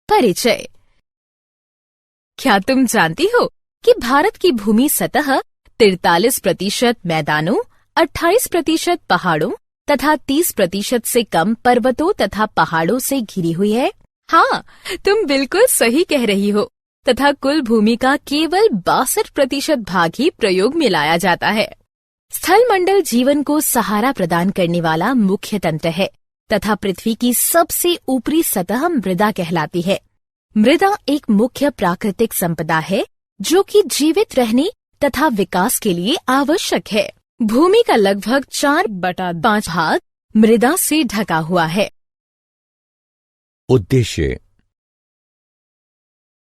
परिचय। क्या तुम जानती हो कि भारत की भूमि सतह 43% मैदानों, 28% पहाड़ों तथा 30% से कम पर्वतों तथा पहाड़ों से घिरी हुई है? हाँ, तुम बिल्कुल सही कह रही हो। तथा कुल भूमि का केवल 62% भाग ही प्रयोग में लाया जाता है। स्थल मंडल जीवन को सहारा प्रदान करने वाला मुख्य तंत्र है तथा पृथ्वी की सबसे ऊपरी सतह मृदा कहलाती है। मृदा एक मुख्य प्राकृतिक संपदा है जो कि जीवित रहने तथा विकास के लिए आवश्यक है। भूमि का लगभग 4/5 भाग मृदा से ढका हुआ है। उद्देश्य।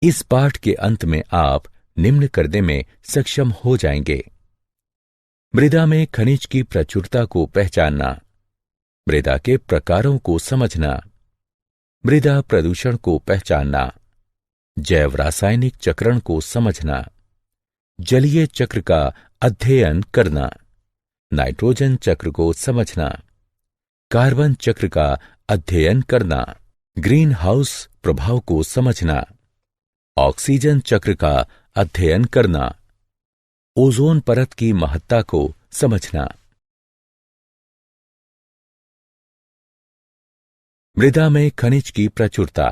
इस पाठ के अंत में आप निम्न करने में सक्षम हो जाएंगे: मृदा में खनिज की प्रचुरता को पहचानना, मृदा के प्रकारों को समझना, मृदा प्रदूषण को पहचानना, जैव रासायनिक चक्रण को समझना, जलीय चक्र का अध्ययन करना, नाइट्रोजन चक्र को समझना, कार्बन चक्र का अध्ययन करना, ग्रीन हाउस प्रभाव को समझना, ऑक्सीजन चक्र का अध्ययन करना, ओजोन परत की महत्ता को समझना। मृदा में खनिज की प्रचुरता।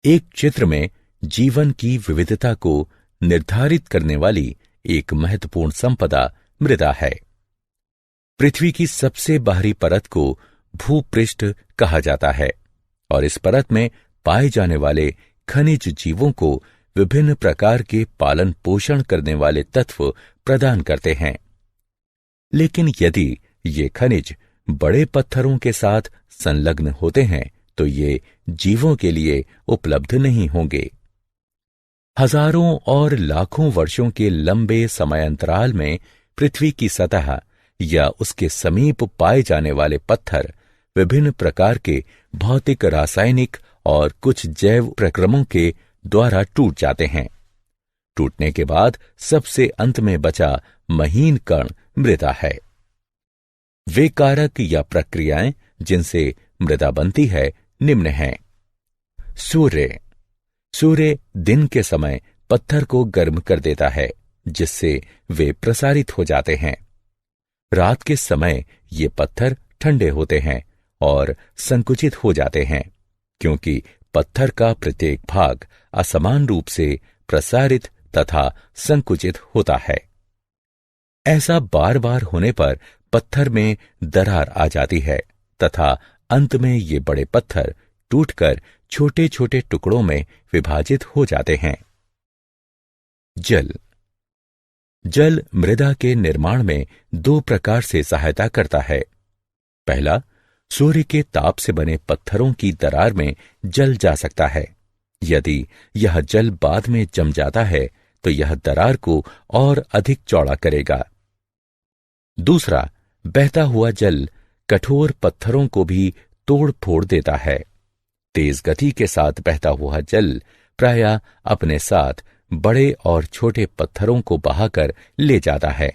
एक क्षेत्र में जीवन की विविधता को निर्धारित करने वाली एक महत्वपूर्ण संपदा मृदा है। पृथ्वी की सबसे बाहरी परत को भूपृष्ठ कहा जाता है और इस परत में पाए जाने वाले खनिज जीवों को विभिन्न प्रकार के पालन पोषण करने वाले तत्व प्रदान करते हैं। लेकिन यदि ये खनिज बड़े पत्थरों के साथ संलग्न होते हैं तो ये जीवों के लिए उपलब्ध नहीं होंगे। हजारों और लाखों वर्षों के लंबे समयांतराल में पृथ्वी की सतह या उसके समीप पाए जाने वाले पत्थर विभिन्न प्रकार के भौतिक, रासायनिक और कुछ जैव प्रक्रमों के द्वारा टूट जाते हैं। टूटने के बाद सबसे अंत में बचा महीन कण मृदा है। वे कारक या प्रक्रियाएं जिनसे मृदा बनती है निम्न हैं। सूर्य दिन के समय पत्थर को गर्म कर देता है जिससे वे प्रसारित हो जाते हैं। रात के समय ये पत्थर ठंडे होते हैं और संकुचित हो जाते हैं क्योंकि पत्थर का प्रत्येक भाग असमान रूप से प्रसारित तथा संकुचित होता है। ऐसा बार बार होने पर पत्थर में दरार आ जाती है तथा अंत में ये बड़े पत्थर टूटकर छोटे छोटे टुकड़ों में विभाजित हो जाते हैं। जल मृदा के निर्माण में दो प्रकार से सहायता करता है। पहला, सूर्य के ताप से बने पत्थरों की दरार में जल जा सकता है। यदि यह जल बाद में जम जाता है तो यह दरार को और अधिक चौड़ा करेगा। दूसरा, बहता हुआ जल कठोर पत्थरों को भी तोड़ फोड़ देता है। तेज गति के साथ बहता हुआ जल प्रायः अपने साथ बड़े और छोटे पत्थरों को बहाकर ले जाता है।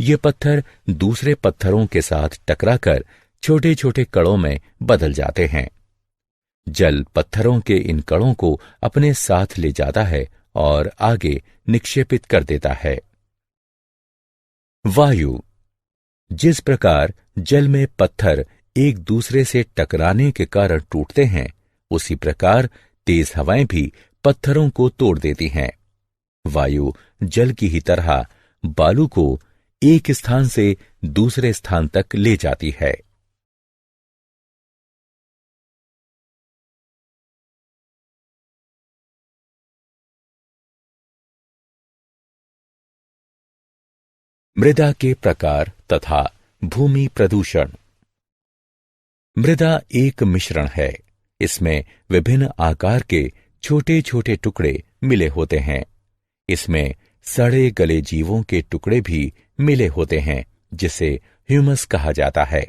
ये पत्थर दूसरे पत्थरों के साथ टकराकर छोटे छोटे कणों में बदल जाते हैं। जल पत्थरों के इन कणों को अपने साथ ले जाता है और आगे निक्षेपित कर देता है। वायु। जिस प्रकार जल में पत्थर एक दूसरे से टकराने के कारण टूटते हैं, उसी प्रकार तेज हवाएं भी पत्थरों को तोड़ देती हैं। वायु जल की ही तरह बालू को एक स्थान से दूसरे स्थान तक ले जाती है। मृदा के प्रकार तथा भूमि प्रदूषण। मृदा एक मिश्रण है। इसमें विभिन्न आकार के छोटे छोटे टुकड़े मिले होते हैं। इसमें सड़े गले जीवों के टुकड़े भी मिले होते हैं जिसे ह्यूमस कहा जाता है।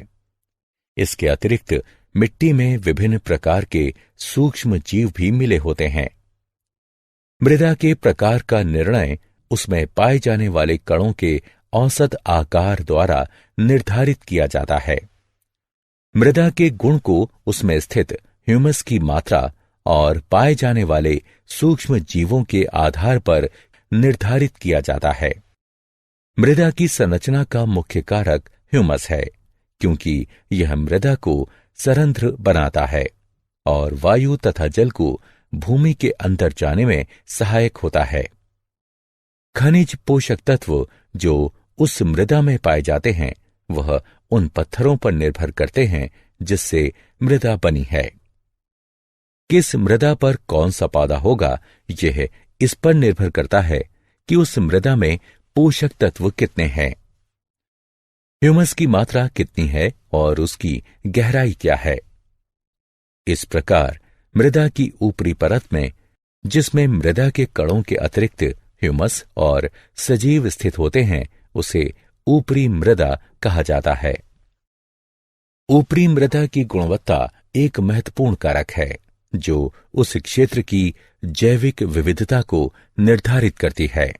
इसके अतिरिक्त मिट्टी में विभिन्न प्रकार के सूक्ष्म जीव भी मिले होते हैं। मृदा के प्रकार का निर्णय उसमें पाए जाने वाले कणों के औसत आकार द्वारा निर्धारित किया जाता है। मृदा के गुण को उसमें स्थित ह्यूमस की मात्रा और पाए जाने वाले सूक्ष्म जीवों के आधार पर निर्धारित किया जाता है। मृदा की संरचना का मुख्य कारक ह्यूमस है, क्योंकि यह मृदा को सरंध्र बनाता है और वायु तथा जल को भूमि के अंदर जाने में सहायक होता है। खनिज पोषक तत्व जो उस मृदा में पाए जाते हैं वह उन पत्थरों पर निर्भर करते हैं जिससे मृदा बनी है। किस मृदा पर कौन सा पौधा होगा, यह इस पर निर्भर करता है कि उस मृदा में पोषक तत्व कितने हैं, ह्यूमस की मात्रा कितनी है और उसकी गहराई क्या है। इस प्रकार मृदा की ऊपरी परत में, जिसमें मृदा के कणों के अतिरिक्त ह्यूमस और सजीव स्थित होते हैं, उसे ऊपरी मृदा कहा जाता है। ऊपरी मृदा की गुणवत्ता एक महत्वपूर्ण कारक है जो उस क्षेत्र की जैविक विविधता को निर्धारित करती है।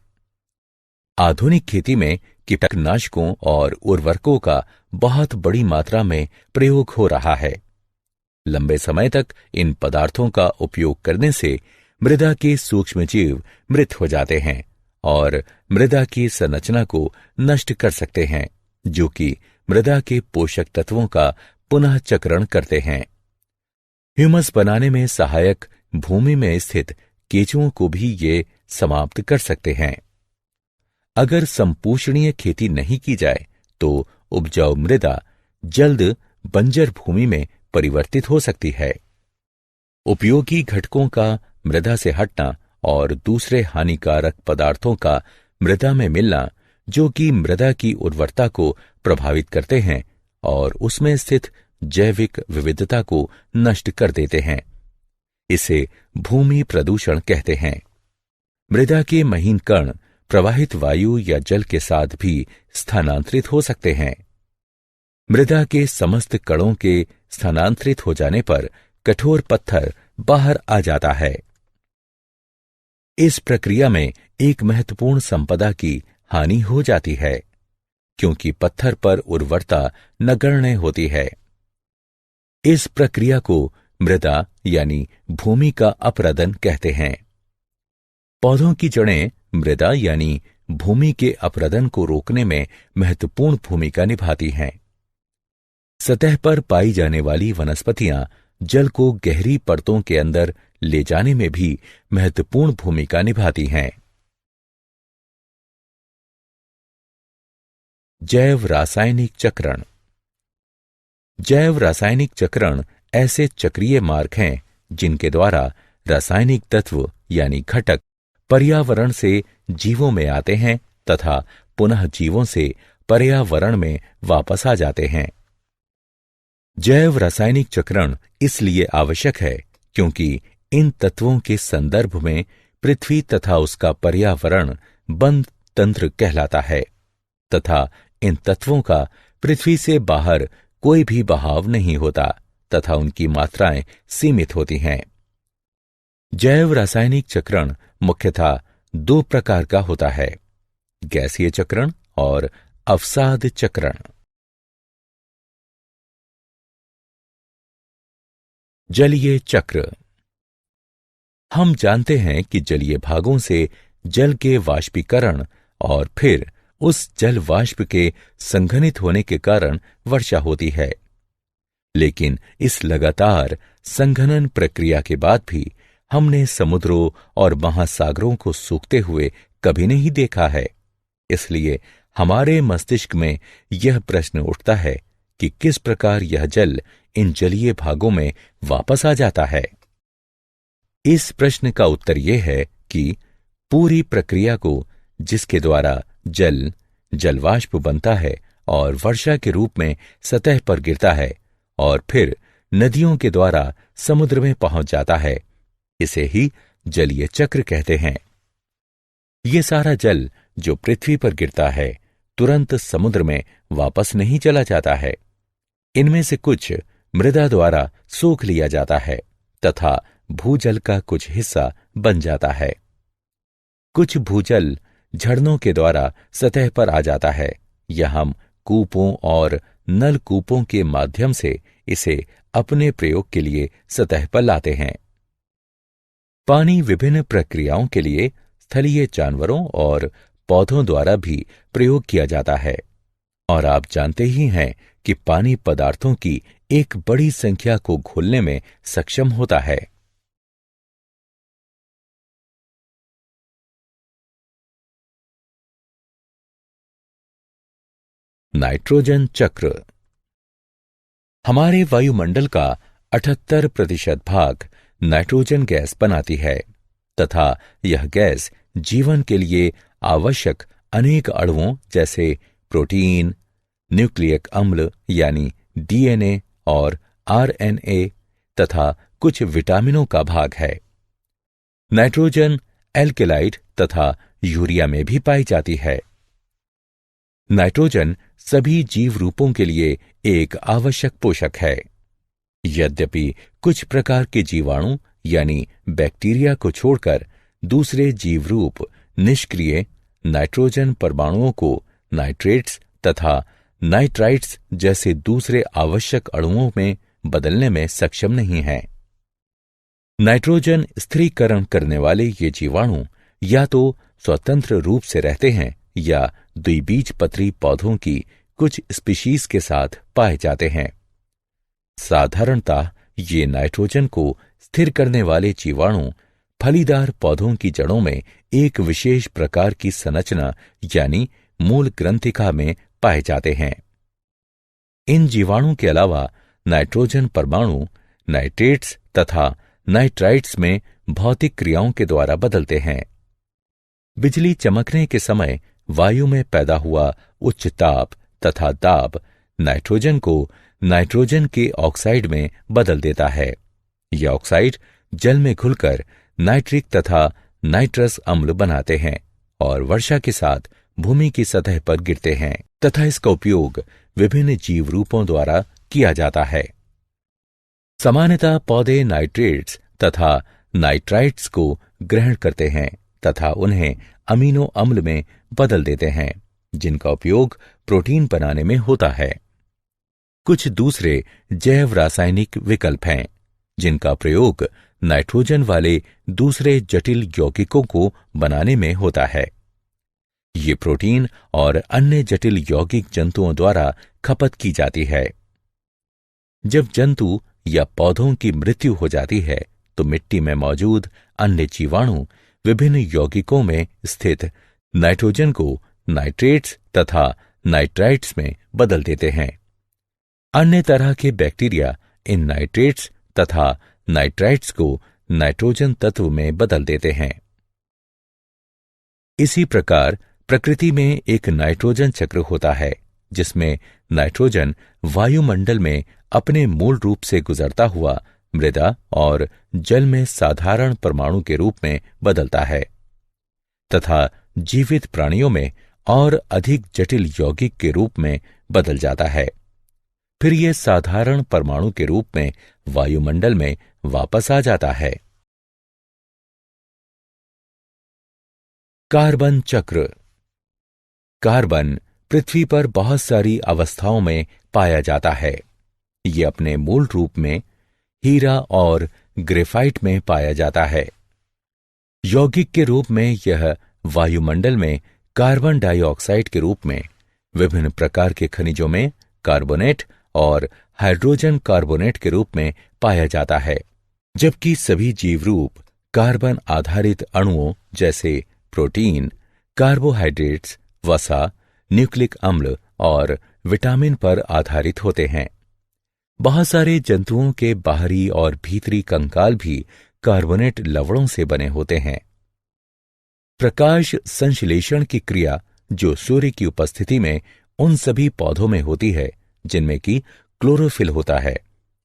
आधुनिक खेती में कीटनाशकों और उर्वरकों का बहुत बड़ी मात्रा में प्रयोग हो रहा है। लंबे समय तक इन पदार्थों का उपयोग करने से मृदा के सूक्ष्मजीव मृत हो जाते हैं और मृदा की संरचना को नष्ट कर सकते हैं, जो कि मृदा के पोषक तत्वों का पुनः चक्रण करते हैं। ह्यूमस बनाने में सहायक भूमि में स्थित केंचुओं को भी ये समाप्त कर सकते हैं। अगर संपोषणीय खेती नहीं की जाए तो उपजाऊ मृदा जल्द बंजर भूमि में परिवर्तित हो सकती है। उपयोगी घटकों का मृदा से हटना और दूसरे हानिकारक पदार्थों का मृदा में मिलना, जो कि मृदा की उर्वरता को प्रभावित करते हैं और उसमें स्थित जैविक विविधता को नष्ट कर देते हैं, इसे भूमि प्रदूषण कहते हैं। मृदा के महीन कण प्रवाहित वायु या जल के साथ भी स्थानांतरित हो सकते हैं। मृदा के समस्त कणों के स्थानांतरित हो जाने पर कठोर पत्थर बाहर आ जाता है। इस प्रक्रिया में एक महत्वपूर्ण संपदा की हानि हो जाती है, क्योंकि पत्थर पर उर्वरता नगण्य होती है। इस प्रक्रिया को मृदा यानी भूमि का अपरदन कहते हैं। पौधों की जड़ें मृदा यानी भूमि के अपरदन को रोकने में महत्वपूर्ण भूमिका निभाती हैं। सतह पर पाई जाने वाली वनस्पतियां जल को गहरी परतों के अंदर ले जाने में भी महत्वपूर्ण भूमिका निभाती हैं। जैव रासायनिक चक्रण। जैव रासायनिक चक्रण ऐसे चक्रीय मार्ग हैं जिनके द्वारा रासायनिक तत्व यानी घटक पर्यावरण से जीवों में आते हैं तथा पुनः जीवों से पर्यावरण में वापस आ जाते हैं। जैव रासायनिक चक्रण इसलिए आवश्यक है क्योंकि इन तत्वों के संदर्भ में पृथ्वी तथा उसका पर्यावरण बंद तंत्र कहलाता है तथा इन तत्वों का पृथ्वी से बाहर कोई भी बहाव नहीं होता तथा उनकी मात्राएं सीमित होती हैं। जैव रासायनिक चक्रण मुख्यतः दो प्रकार का होता है, गैसीय चक्रण और अवसाद चक्रण। जलीय चक्र। हम जानते हैं कि जलीय भागों से जल के वाष्पीकरण और फिर उस जल वाष्प के संघनित होने के कारण वर्षा होती है, लेकिन इस लगातार संघनन प्रक्रिया के बाद भी हमने समुद्रों और महासागरों को सूखते हुए कभी नहीं देखा है। इसलिए हमारे मस्तिष्क में यह प्रश्न उठता है कि किस प्रकार यह जल इन जलीय भागों में वापस आ जाता है। इस प्रश्न का उत्तर यह है कि पूरी प्रक्रिया को, जिसके द्वारा जल जलवाष्प बनता है और वर्षा के रूप में सतह पर गिरता है और फिर नदियों के द्वारा समुद्र में पहुंच जाता है, इसे ही जलीय चक्र कहते हैं। ये सारा जल जो पृथ्वी पर गिरता है तुरंत समुद्र में वापस नहीं चला जाता है। इनमें से कुछ मृदा द्वारा सोख लिया जाता है तथा भूजल का कुछ हिस्सा बन जाता है। कुछ भूजल झरनों के द्वारा सतह पर आ जाता है या हम कूपों और नलकूपों के माध्यम से इसे अपने प्रयोग के लिए सतह पर लाते हैं। पानी विभिन्न प्रक्रियाओं के लिए स्थलीय जानवरों और पौधों द्वारा भी प्रयोग किया जाता है, और आप जानते ही हैं कि पानी पदार्थों की एक बड़ी संख्या को घोलने में सक्षम होता है। नाइट्रोजन चक्र। हमारे वायुमंडल का 78% भाग नाइट्रोजन गैस बनाती है तथा यह गैस जीवन के लिए आवश्यक अनेक अणुओं जैसे प्रोटीन, न्यूक्लिक अम्ल यानी डीएनए और आरएनए तथा कुछ विटामिनों का भाग है। नाइट्रोजन एल्केलाइड तथा यूरिया में भी पाई जाती है। नाइट्रोजन सभी जीव रूपों के लिए एक आवश्यक पोषक है। यद्यपि कुछ प्रकार के जीवाणु यानी बैक्टीरिया को छोड़कर दूसरे जीव रूप निष्क्रिय नाइट्रोजन परमाणुओं को नाइट्रेट्स तथा नाइट्राइट्स जैसे दूसरे आवश्यक अणुओं में बदलने में सक्षम नहीं हैं। नाइट्रोजन स्थिरीकरण करने वाले ये जीवाणु या तो स्वतंत्र रूप से रहते हैं या द्विबीजपत्री पौधों की कुछ स्पीशीज के साथ पाए जाते हैं। साधारणतः ये नाइट्रोजन को स्थिर करने वाले जीवाणु फलीदार पौधों की जड़ों में एक विशेष प्रकार की संरचना यानी मूल ग्रंथिका में पाए जाते हैं। इन जीवाणु के अलावा नाइट्रोजन परमाणु नाइट्रेट्स तथा नाइट्राइट्स में भौतिक क्रियाओं के द्वारा बदलते हैं। बिजली चमकने के समय वायु में पैदा हुआ उच्च ताप तथा दाब नाइट्रोजन को नाइट्रोजन के ऑक्साइड में बदल देता है। यह ऑक्साइड जल में घुलकर नाइट्रिक तथा नाइट्रस अम्ल बनाते हैं और वर्षा के साथ भूमि की सतह पर गिरते हैं तथा इसका उपयोग विभिन्न जीव रूपों द्वारा किया जाता है। सामान्यतः पौधे नाइट्रेट्स तथा नाइट्राइट्स को ग्रहण करते हैं तथा उन्हें अमीनो अम्ल में बदल देते हैं, जिनका उपयोग प्रोटीन बनाने में होता है। कुछ दूसरे जैव रासायनिक विकल्प हैं जिनका प्रयोग नाइट्रोजन वाले दूसरे जटिल यौगिकों को बनाने में होता है। ये प्रोटीन और अन्य जटिल यौगिक जंतुओं द्वारा खपत की जाती है। जब जंतु या पौधों की मृत्यु हो जाती है तो मिट्टी में मौजूद अन्य जीवाणु विभिन्न यौगिकों में स्थित नाइट्रोजन को नाइट्रेट्स तथा नाइट्राइट्स में बदल देते हैं। अन्य तरह के बैक्टीरिया इन नाइट्रेट्स तथा नाइट्राइट्स को नाइट्रोजन तत्व में बदल देते हैं। इसी प्रकार प्रकृति में एक नाइट्रोजन चक्र होता है जिसमें नाइट्रोजन वायुमंडल में अपने मूल रूप से गुजरता हुआ मृदा और जल में साधारण परमाणु के रूप में बदलता है तथा जीवित प्राणियों में और अधिक जटिल यौगिक के रूप में बदल जाता है। फिर यह साधारण परमाणु के रूप में वायुमंडल में वापस आ जाता है। कार्बन चक्र। कार्बन पृथ्वी पर बहुत सारी अवस्थाओं में पाया जाता है। ये अपने मूल रूप में हीरा और ग्रेफाइट में पाया जाता है। यौगिक के रूप में यह वायुमंडल में कार्बन डाइऑक्साइड के रूप में विभिन्न प्रकार के खनिजों में कार्बोनेट और हाइड्रोजन कार्बोनेट के रूप में पाया जाता है, जबकि सभी जीव रूप कार्बन आधारित अणुओं जैसे प्रोटीन, कार्बोहाइड्रेट्स, वसा, न्यूक्लिक अम्ल और विटामिन पर आधारित होते हैं। बहुत सारे जंतुओं के बाहरी और भीतरी कंकाल भी कार्बोनेट लवणों से बने होते हैं। प्रकाश संश्लेषण की क्रिया जो सूर्य की उपस्थिति में उन सभी पौधों में होती है जिनमें कि क्लोरोफिल होता है,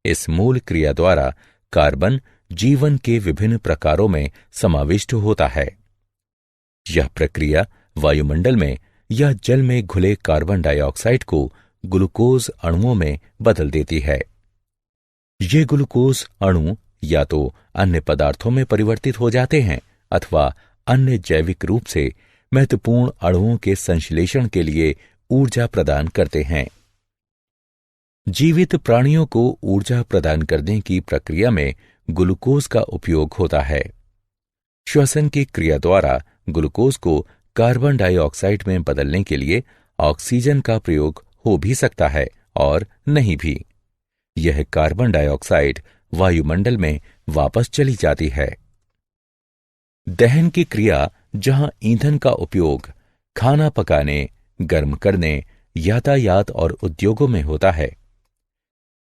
इस मूल क्रिया द्वारा कार्बन जीवन के विभिन्न प्रकारों में समाविष्ट होता है। यह प्रक्रिया वायुमंडल में या जल में घुले कार्बन डाइऑक्साइड को ग्लूकोज अणुओं में बदल देती है। ये ग्लूकोज अणु या तो अन्य पदार्थों में परिवर्तित हो जाते हैं अथवा अन्य जैविक रूप से महत्वपूर्ण अणुओं के संश्लेषण के लिए ऊर्जा प्रदान करते हैं। जीवित प्राणियों को ऊर्जा प्रदान करने की प्रक्रिया में ग्लूकोज का उपयोग होता है। श्वसन की क्रिया द्वारा ग्लूकोज को कार्बन डाइऑक्साइड में बदलने के लिए ऑक्सीजन का प्रयोग हो भी सकता है और नहीं भी। यह कार्बन डाइऑक्साइड वायुमंडल में वापस चली जाती है। दहन की क्रिया, जहां ईंधन का उपयोग खाना पकाने, गर्म करने, यातायात और उद्योगों में होता है,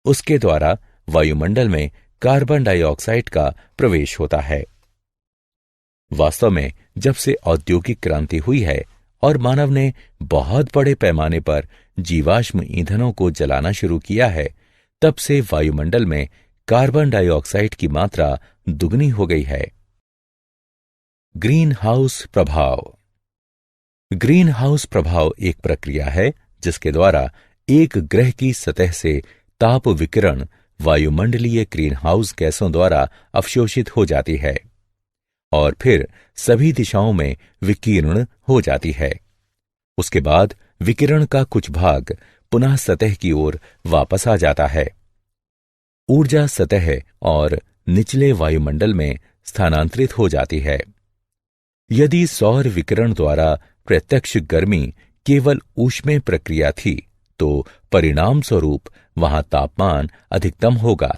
उसके द्वारा वायुमंडल में कार्बन डाइऑक्साइड का प्रवेश होता है। वास्तव में जब से औद्योगिक क्रांति हुई है और मानव ने बहुत बड़े पैमाने पर जीवाश्म ईंधनों को जलाना शुरू किया है, तब से वायुमंडल में कार्बन डाइऑक्साइड की मात्रा दुगनी हो गई है। ग्रीन हाउस प्रभाव। ग्रीन हाउस प्रभाव एक प्रक्रिया है जिसके द्वारा एक ग्रह की सतह से ताप विकिरण वायुमंडलीय ग्रीन हाउस गैसों द्वारा अवशोषित हो जाती है और फिर सभी दिशाओं में विकीर्ण हो जाती है। उसके बाद विकिरण का कुछ भाग पुनः सतह की ओर वापस आ जाता है। ऊर्जा सतह और निचले वायुमंडल में स्थानांतरित हो जाती है। यदि सौर विकिरण द्वारा प्रत्यक्ष गर्मी केवल ऊष्मीय प्रक्रिया थी, तो परिणाम स्वरूप वहां तापमान अधिकतम होगा।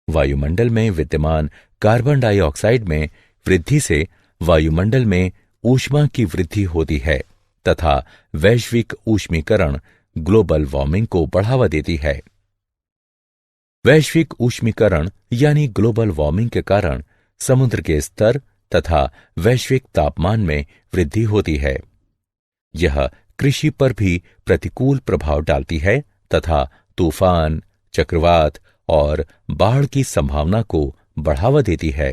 वायुमंडल में विद्यमान कार्बन डाइऑक्साइड में वृद्धि से वायुमंडल में ऊष्मा की वृद्धि होती है तथा वैश्विक ऊष्मीकरण ग्लोबल वार्मिंग को बढ़ावा देती है। वैश्विक ऊष्मीकरण यानी ग्लोबल वार्मिंग के कारण समुद्र के स्तर तथा वैश्विक तापमान में वृद्धि होती है। यह कृषि पर भी प्रतिकूल प्रभाव डालती है तथा तूफान, चक्रवात और बाढ़ की संभावना को बढ़ावा देती है।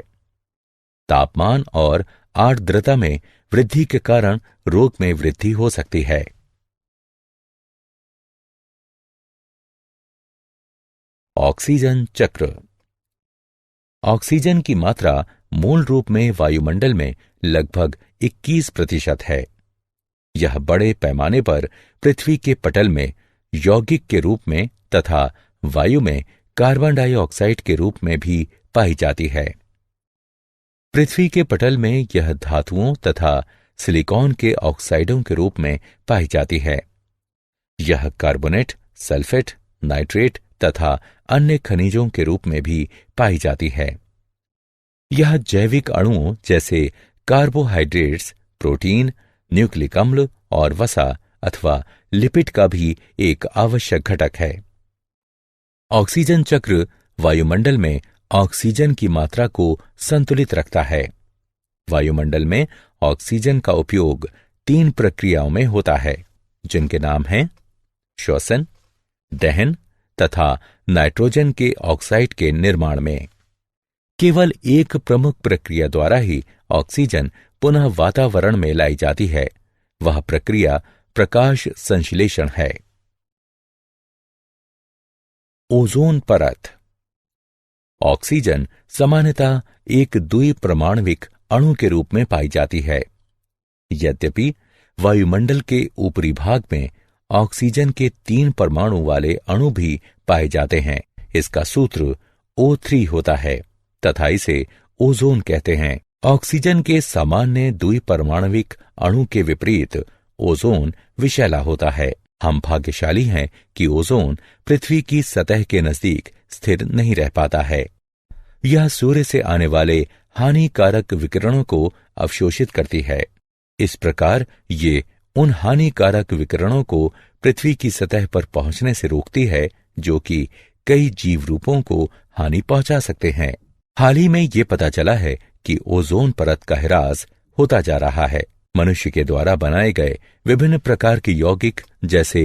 तापमान और आर्द्रता में वृद्धि के कारण रोग में वृद्धि हो सकती है। ऑक्सीजन चक्र। ऑक्सीजन की मात्रा मूल रूप में वायुमंडल में लगभग 21% है। यह बड़े पैमाने पर पृथ्वी के पटल में यौगिक के रूप में तथा वायु में कार्बन डाइऑक्साइड के रूप में भी पाई जाती है। पृथ्वी के पटल में यह धातुओं तथा सिलिकॉन के ऑक्साइडों के रूप में पाई जाती है। यह कार्बोनेट, सल्फेट, नाइट्रेट तथा अन्य खनिजों के रूप में भी पाई जाती है। यह जैविक अणुओं जैसे कार्बोहाइड्रेट्स, प्रोटीन, न्यूक्लिक अम्ल और वसा अथवा लिपिड का भी एक आवश्यक घटक है। ऑक्सीजन चक्र वायुमंडल में ऑक्सीजन की मात्रा को संतुलित रखता है। वायुमंडल में ऑक्सीजन का उपयोग 3 प्रक्रियाओं में होता है, जिनके नाम हैं श्वसन, दहन तथा नाइट्रोजन के ऑक्साइड के निर्माण में। केवल एक प्रमुख प्रक्रिया द्वारा ही ऑक्सीजन पुनः वातावरण में लाई जाती है। वह प्रक्रिया प्रकाश संश्लेषण है। ओजोन परत। ऑक्सीजन सामान्यतः एक द्विपरमाणविक अणु के रूप में पाई जाती है। यद्यपि वायुमंडल के ऊपरी भाग में ऑक्सीजन के 3 परमाणु वाले अणु भी पाए जाते हैं। इसका सूत्र O3 होता है तथा इसे ओजोन कहते हैं। ऑक्सीजन के सामान्य द्विपरमाणविक अणु के विपरीत ओजोन विषैला होता है। हम भाग्यशाली हैं कि ओजोन पृथ्वी की सतह के नजदीक स्थिर नहीं रह पाता है। यह सूर्य से आने वाले हानिकारक विकिरणों को अवशोषित करती है। इस प्रकार ये उन हानिकारक विकिरणों को पृथ्वी की सतह पर पहुंचने से रोकती है, जो कि कई जीव रूपों को हानि पहुंचा सकते हैं। हाल ही में ये पता चला है कि ओजोन परत का ह्रास होता जा रहा है। मनुष्य के द्वारा बनाए गए विभिन्न प्रकार के यौगिक जैसे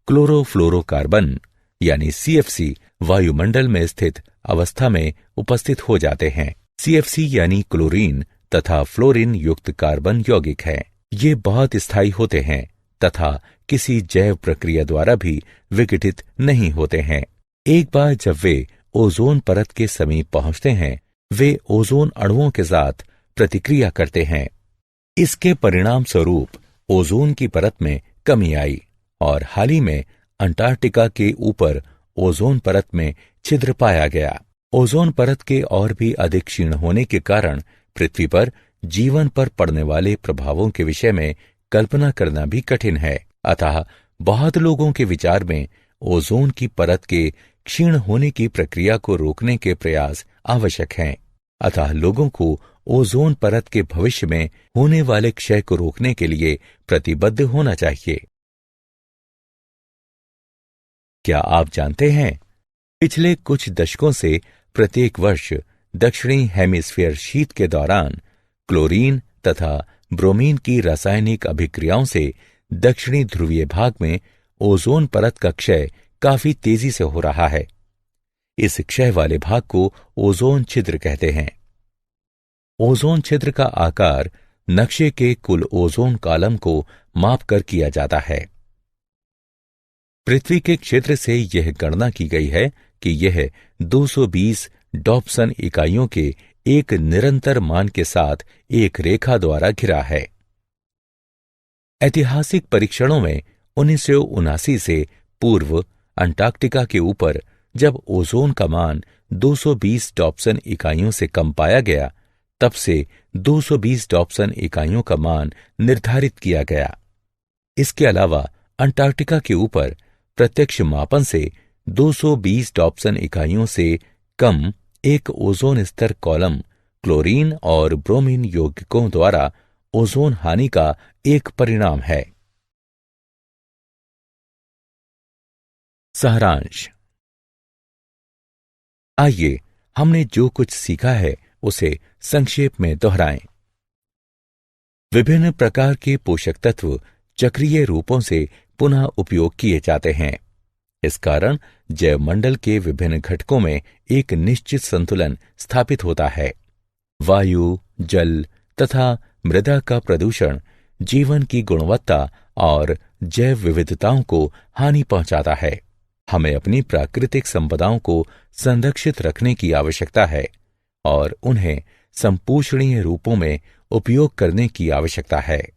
क्लोरोफ्लोरोकार्बन यानी CFC वायुमंडल में स्थित अवस्था में उपस्थित हो जाते हैं। CFC यानी क्लोरीन तथा फ्लोरीन युक्त कार्बन यौगिक हैं। ये बहुत स्थायी होते हैं तथा किसी जैव प्रक्रिया द्वारा भी विघटित नहीं होते हैं। एक बार जब वे ओजोन परत के समीप पहुंचते हैं, वे ओजोन अणुओं के साथ प्रतिक्रिया करते हैं। इसके परिणाम स्वरूप ओजोन की परत में कमी आई और हाल ही में अंटार्कटिका के ऊपर ओजोन परत में छिद्र पाया गया। ओजोन परत के और भी अधिक क्षीण होने के कारण पृथ्वी पर जीवन पर पड़ने वाले प्रभावों के विषय में कल्पना करना भी कठिन है। अतः बहुत लोगों के विचार में ओजोन की परत के क्षीण होने की प्रक्रिया को रोकने के प्रयास आवश्यक हैं। अतः लोगों को ओजोन परत के भविष्य में होने वाले क्षय को रोकने के लिए प्रतिबद्ध होना चाहिए। क्या आप जानते हैं, पिछले कुछ दशकों से प्रत्येक वर्ष दक्षिणी हेमिस्फीयर शीत के दौरान क्लोरीन तथा ब्रोमीन की रासायनिक अभिक्रियाओं से दक्षिणी ध्रुवीय भाग में ओजोन परत का क्षय काफी तेजी से हो रहा है। इस क्षय वाले भाग को ओजोन छिद्र कहते हैं। ओजोन छिद्र का आकार नक्शे के कुल ओजोन कॉलम को मापकर किया जाता है। पृथ्वी के क्षेत्र से यह गणना की गई है कि यह 220 डॉप्सन इकाइयों के एक निरंतर मान के साथ एक रेखा द्वारा घिरा है। ऐतिहासिक परीक्षणों में 1979 से पूर्व अंटार्कटिका के ऊपर जब ओजोन का मान 220 डॉप्सन इकाइयों से कम पाया गया, तब से 220 डॉप्सन इकाइयों का मान निर्धारित किया गया। इसके अलावा अंटार्कटिका के ऊपर प्रत्यक्ष मापन से 220 डॉप्सन इकाइयों से कम एक ओजोन स्तर कॉलम क्लोरीन और ब्रोमीन यौगिकों द्वारा ओजोन हानि का एक परिणाम है। सारांश। आइए हमने जो कुछ सीखा है उसे संक्षेप में दोहराएं। विभिन्न प्रकार के पोषक तत्व चक्रीय रूपों से पुनः उपयोग किए जाते हैं। इस कारण जैवमंडल के विभिन्न घटकों में एक निश्चित संतुलन स्थापित होता है। वायु, जल तथा मृदा का प्रदूषण जीवन की गुणवत्ता और जैव विविधताओं को हानि पहुंचाता है। हमें अपनी प्राकृतिक संपदाओं को संरक्षित रखने की आवश्यकता है और उन्हें संपोषणीय रूपों में उपयोग करने की आवश्यकता है।